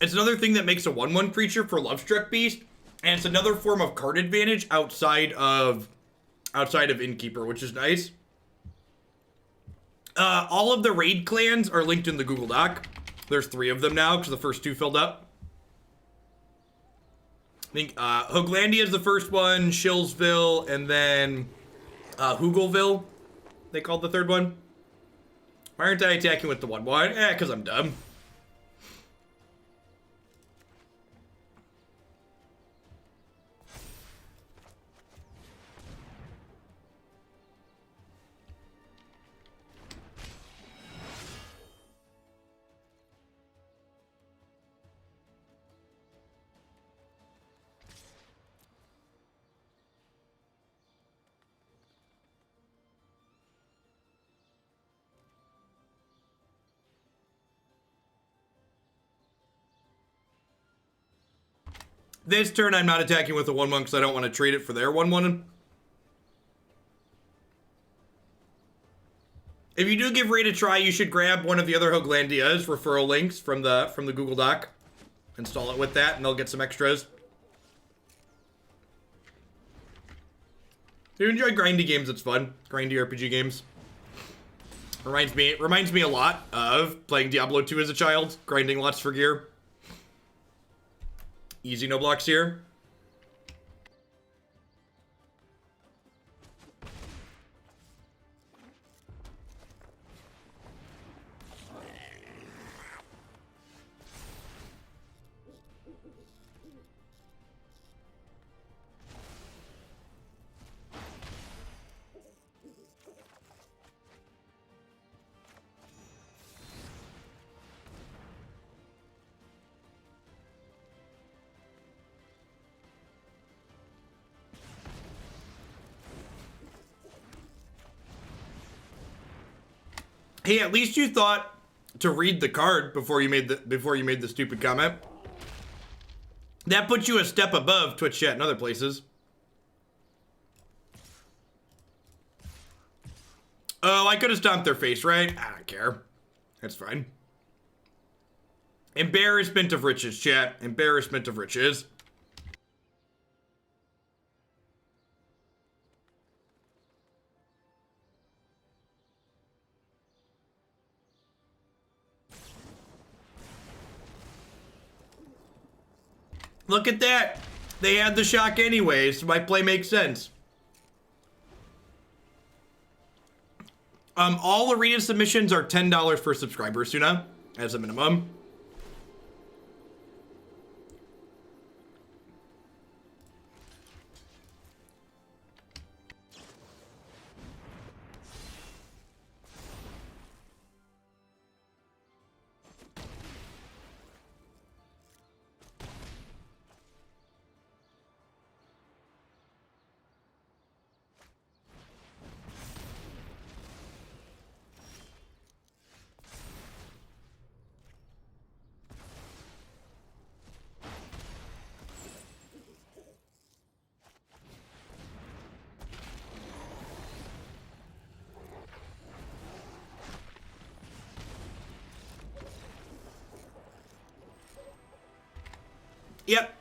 It's another thing that makes a 1/1 creature for Lovestruck Beast, and it's another form of card advantage outside of Innkeeper, which is nice. All of the raid clans are linked in the Google Doc. There's 3 of them now because the first 2 filled up. I think Hooglandia is the first one, Shillsville, and then Hoogleville, they called the third one. Why aren't I attacking with the 1/1? Because I'm dumb. This turn, I'm not attacking with a 1/1 because I don't want to trade it for their 1/1. If you do give Raid a try, you should grab one of the other Hooglandia's referral links from the Google Doc. Install it with that, and they'll get some extras. If you enjoy grindy games, it's fun. Grindy RPG games. Reminds me a lot of playing Diablo 2 as a child, grinding lots for gear. Easy no blocks here. Hey, at least you thought to read the card before you made the stupid comment. That puts you a step above Twitch chat and other places. Oh, I could have stomped their face, right? I don't care. That's fine. Embarrassment of riches, chat. Embarrassment of riches. Look at that. They had the shock anyways. My play makes sense. All arena submissions are $10 per subscriber, Suna, as a minimum.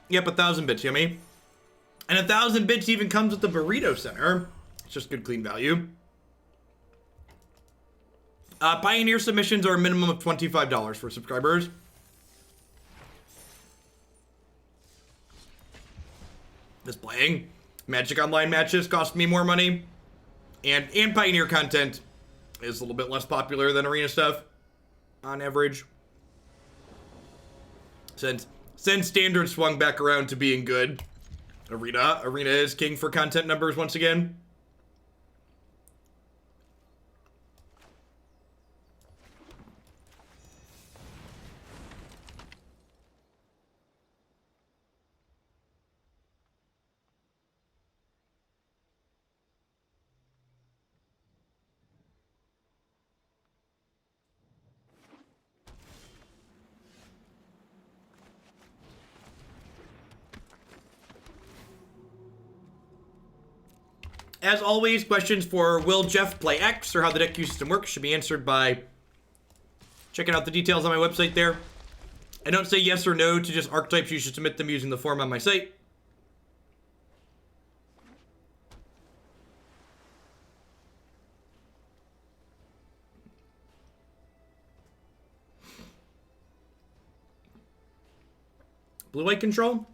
Yep, 1,000 bits, yummy. And 1,000 bits even comes with the burrito center. It's just good, clean value. Pioneer submissions are a minimum of $25 for subscribers. Displaying. Magic Online matches cost me more money. And Pioneer content is a little bit less popular than arena stuff on average. Since Standard swung back around to being good. Arena is king for content numbers once again. As always, questions for will Jeff play X or how the deck queue system works should be answered by checking out the details on my website there. I don't say yes or no to just archetypes. You should submit them using the form on my site. Blue-white control?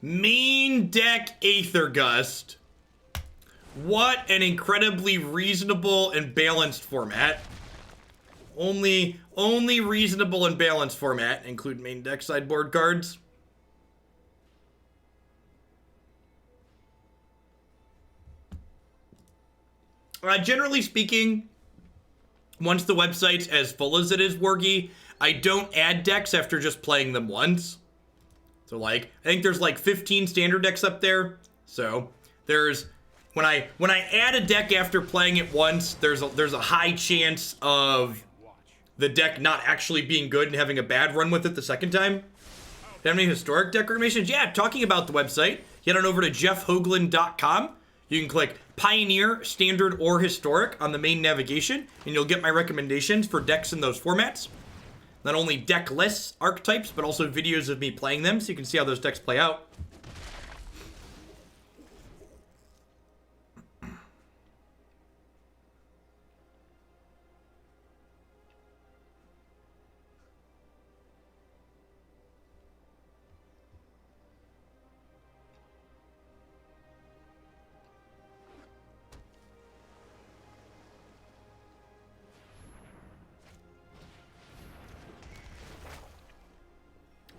Mean deck Aether Gust. What an incredibly reasonable and balanced format. Only reasonable and balanced format include main deck sideboard cards. Generally speaking, once the website's as full as it is, Wargy, I don't add decks after just playing them once. So like, I think there's like 15 standard decks up there. So there's, when I add a deck after playing it once, there's a high chance of the deck not actually being good and having a bad run with it the second time. Do you have any historic deck recommendations? Yeah, talking about the website, head on over to jeffhoagland.com. You can click Pioneer, Standard, or Historic on the main navigation, and you'll get my recommendations for decks in those formats. Not only deck lists, archetypes, but also videos of me playing them, so you can see how those decks play out.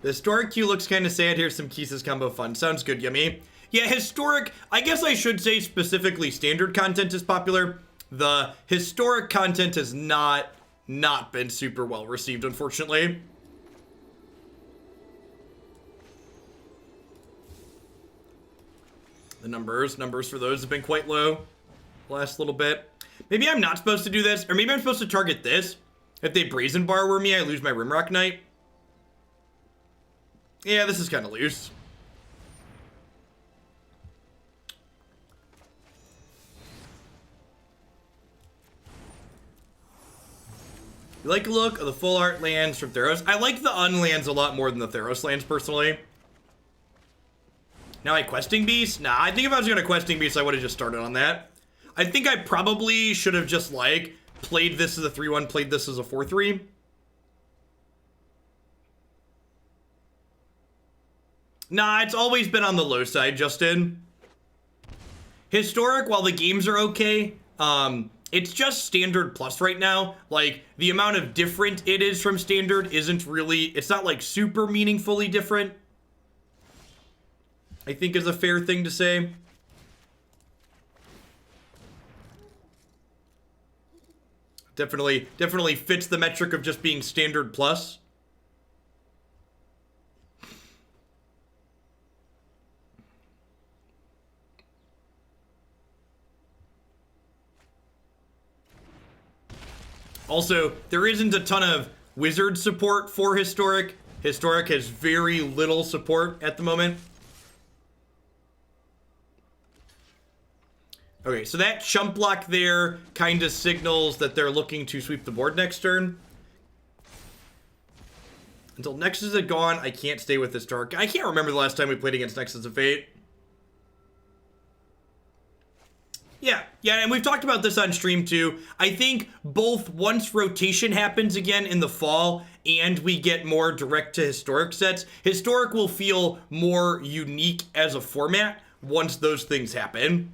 The historic queue looks kind of sad. Here's some Kisses combo fun. Sounds good, Yummy. Yeah, historic, I guess I should say specifically standard content is popular. The historic content has not been super well received, unfortunately. The numbers for those have been quite low the last little bit. Maybe I'm not supposed to do this, or maybe I'm supposed to target this. If they Brazen Borrower me, I lose my Rimrock Knight. Yeah, this is kind of loose. You like a look of the full art lands from Theros? I like the unlands a lot more than the Theros lands, personally. Now I Questing Beast? Nah, I think if I was gonna Questing Beast, I would have just started on that. I think I probably should have just, like, played this as a 3-1, played this as a 4-3. Nah, it's always been on the low side, Justin. Historic, while the games are okay, it's just standard plus right now. Like, the amount of different it is from standard isn't really, it's not like super meaningfully different, I think is a fair thing to say. Definitely fits the metric of just being standard plus. Also, there isn't a ton of wizard support for Historic. Historic has very little support at the moment. Okay, so that chump block there kind of signals that they're looking to sweep the board next turn. Until Nexus is gone, I can't stay with Historic. I can't remember the last time we played against Nexus of Fate. Yeah, and we've talked about this on stream too. I think both once rotation happens again in the fall and we get more direct to Historic sets, Historic will feel more unique as a format once those things happen.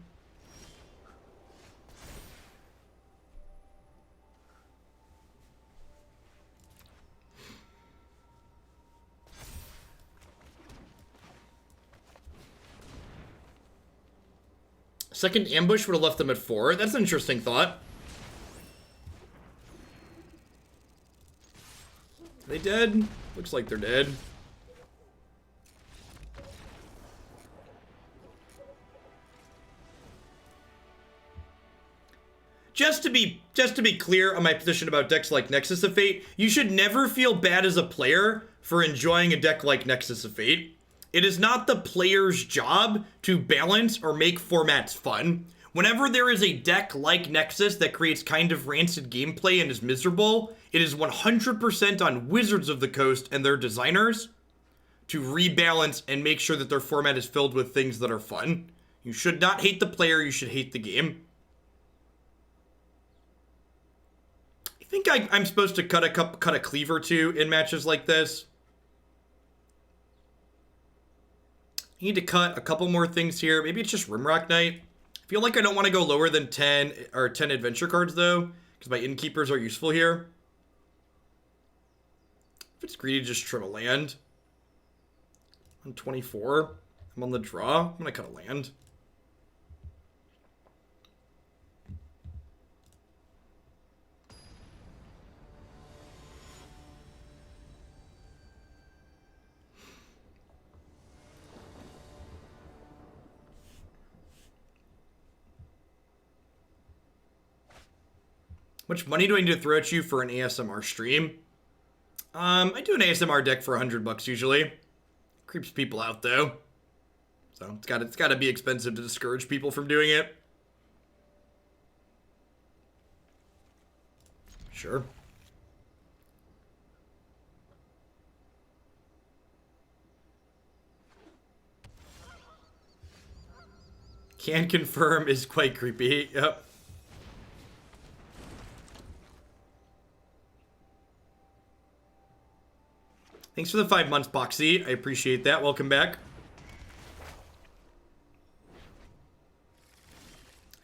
Second ambush would have left them at 4. That's an interesting thought. Are they dead? Looks like they're dead. Just to be clear on my position about decks like Nexus of Fate, you should never feel bad as a player for enjoying a deck like Nexus of Fate. It is not the player's job to balance or make formats fun. Whenever there is a deck like Nexus that creates kind of rancid gameplay and is miserable, it is 100% on Wizards of the Coast and their designers to rebalance and make sure that their format is filled with things that are fun. You should not hate the player, you should hate the game. I think I'm supposed to cut a cleave or two in matches like this. I need to cut a couple more things here. Maybe it's just Rimrock Knight. I feel like I don't want to go lower than 10 adventure cards though, because my innkeepers are useful here. If it's greedy, just trim a land. On 24, I'm on the draw. I'm gonna cut a land. How much money do I need to throw at you for an ASMR stream? I do an ASMR deck for $100 usually. Creeps people out though. So it's gotta be expensive to discourage people from doing it. Sure. Can confirm is quite creepy. Yep. Thanks for the 5 months, Boxy. I appreciate that. Welcome back.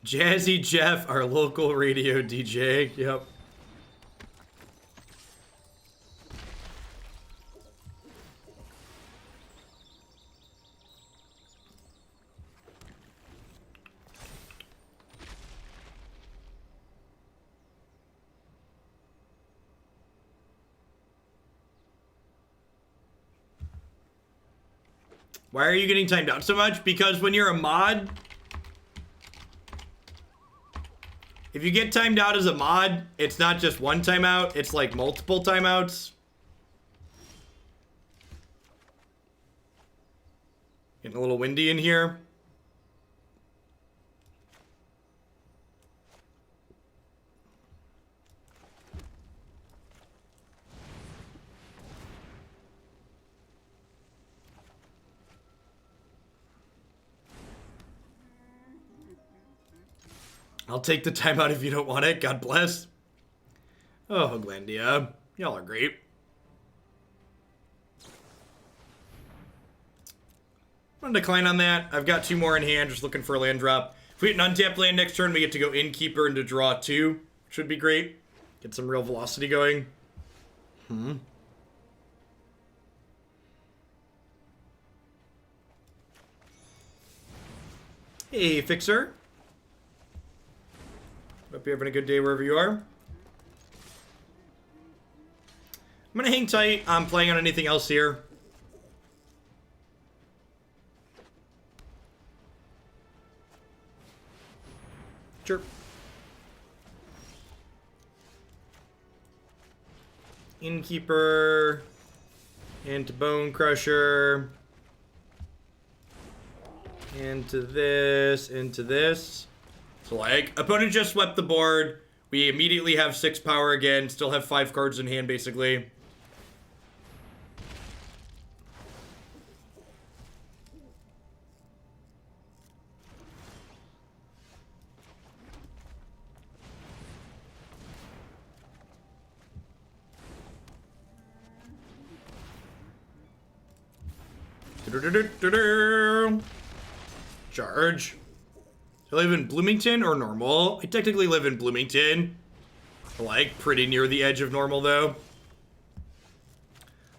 Jazzy Jeff, our local radio DJ. Yep. Why are you getting timed out so much? Because when you're a mod, if you get timed out as a mod, it's not just one timeout, it's like multiple timeouts. Getting a little windy in here. I'll take the timeout if you don't want it. God bless. Oh, Glandia. Y'all are great. I'm gonna decline on that. I've got 2 more in hand, just looking for a land drop. If we get an untapped land next turn, we get to go Innkeeper into draw 2, which would be great. Get some real velocity going. Hey, Fixer. Hope you're having a good day wherever you are. I'm gonna hang tight. I'm playing on anything else here. Sure. Innkeeper. Into Bonecrusher. Into this. Into this. So, like, opponent just swept the board. We immediately have 6 power again. Still have 5 cards in hand, basically. Charge. Do I live in Bloomington or normal? I technically live in Bloomington. Like, pretty near the edge of normal, though.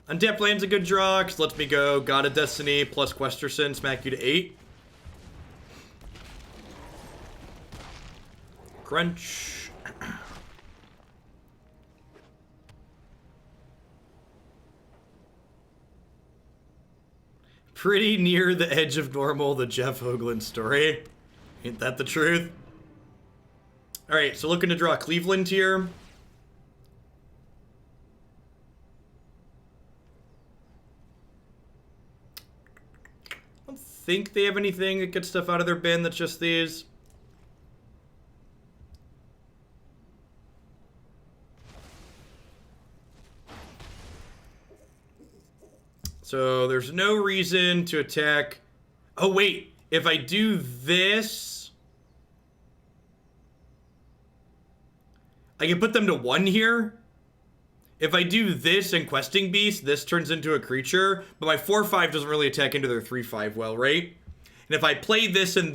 Untapped land's a good draw, because lets me go God of Destiny plus Questerson, smack you to 8. Crunch. Pretty near the edge of normal, the Jeff Hoagland story. Ain't that the truth? Alright, so looking to draw Cleveland here. I don't think they have anything that gets stuff out of their bin that's just these. So there's no reason to attack. Oh, wait. If I do this, I can put them to 1 here. If I do this and Questing Beast, this turns into a creature. But my 4/5 doesn't really attack into their 3/5 well, right? And if I play this and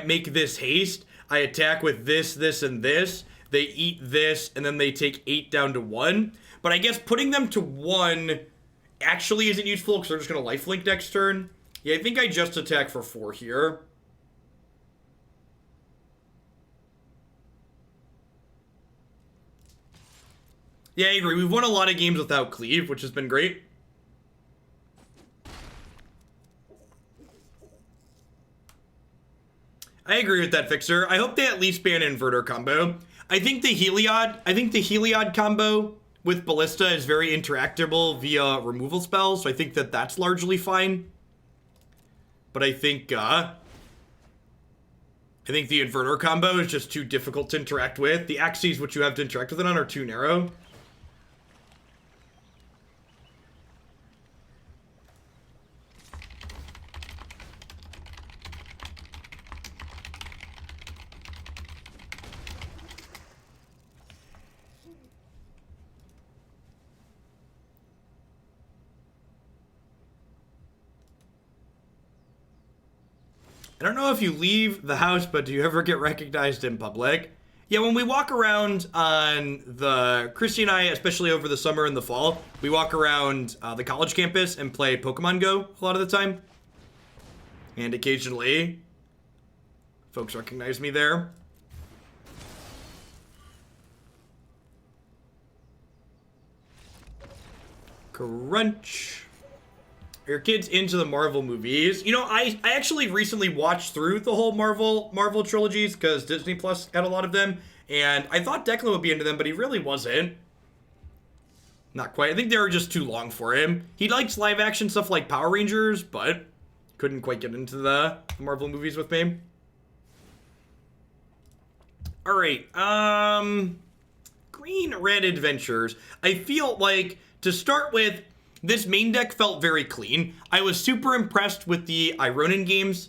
make this haste, I attack with this, this, and this. They eat this, and then they take 8 down to 1. But I guess putting them to 1 actually isn't useful because they're just going to lifelink next turn. Yeah, I think I just attack for 4 here. Yeah, I agree. We've won a lot of games without Cleave, which has been great. I agree with that, Fixer. I hope they at least ban Inverter combo. I think the Heliod combo with Ballista is very interactable via removal spells, so I think that that's largely fine. But I think the Inverter combo is just too difficult to interact with. The axes which you have to interact with it on are too narrow. I don't know if you leave the house, but do you ever get recognized in public? Yeah, when we walk around on Christy and I, especially over the summer and the fall, we walk around the college campus and play Pokemon Go a lot of the time. And occasionally, folks recognize me there. Crunch. Are your kids into the Marvel movies? You know, I actually recently watched through the whole Marvel trilogies because Disney Plus had a lot of them, and I thought Declan would be into them, but he really wasn't. Not quite. I think they were just too long for him. He likes live action stuff like Power Rangers, but couldn't quite get into the Marvel movies with me. All right. Green-red adventures. I feel like, to start with, this main deck felt very clean. I was super impressed with the Iroan games.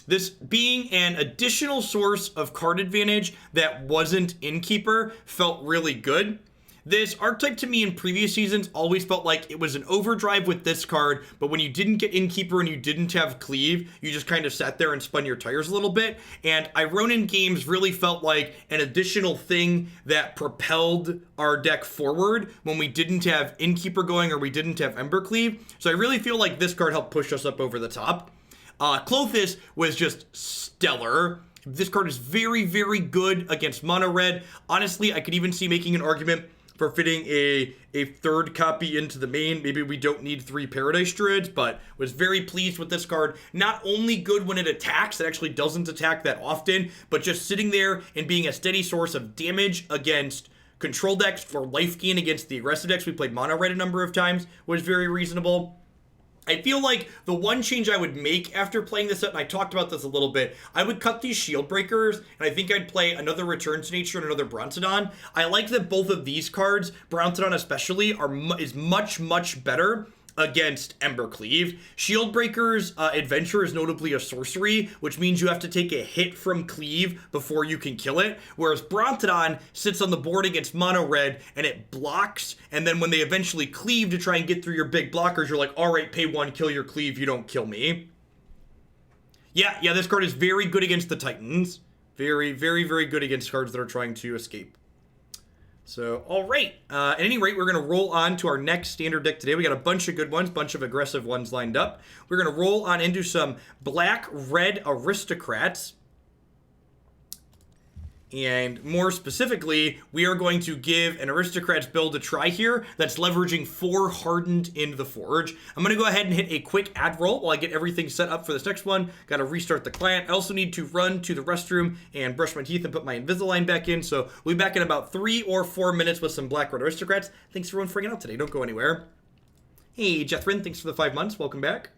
This being an additional source of card advantage that wasn't Innkeeper felt really good. This archetype to me in previous seasons always felt like it was an overdrive with this card, but when you didn't get Innkeeper and you didn't have Cleave, you just kind of sat there and spun your tires a little bit. And Iroan games really felt like an additional thing that propelled our deck forward when we didn't have Innkeeper going or we didn't have Embercleave. So I really feel like this card helped push us up over the top. Klothys was just stellar. This card is very, very good against mono red. Honestly, I could even see making an argument for fitting a third copy into the main. Maybe we don't need 3 Paradise Druids, but was very pleased with this card. Not only good when it attacks, it actually doesn't attack that often, but just sitting there and being a steady source of damage against control decks for life gain against the aggressive decks we played mono red a number of times was very reasonable. I feel like the one change I would make after playing this set, and I talked about this a little bit, I would cut these Shieldbreakers, and I think I'd play another Return to Nature and another Brontodon. I like that both of these cards, Brontodon especially, is much, much better against Embercleave. Shieldbreaker's Adventure is notably a sorcery, which means you have to take a hit from Cleave before you can kill it, whereas Brontodon sits on the board against mono red and it blocks, and then when they eventually cleave to try and get through your big blockers, you're like, alright, pay 1, kill your Cleave, you don't kill me. Yeah, this card is very good against the Titans. Very, very, very good against cards that are trying to escape. So, all right. At any rate, we're going to roll on to our next standard deck today. We got a bunch of good ones, bunch of aggressive ones lined up. We're going to roll on into some black-red aristocrats. And more specifically, we are going to give an aristocrats build a try here that's leveraging 4 Hardened in the Forge. I'm going to go ahead and hit a quick ad roll while I get everything set up for this next one. Got to restart the client. I also need to run to the restroom and brush my teeth and put my Invisalign back in. So we'll be back in about 3 or 4 minutes with some black-red aristocrats. Thanks everyone for hanging out today. Don't go anywhere. Hey, Jethrin, thanks for the 5 months. Welcome back.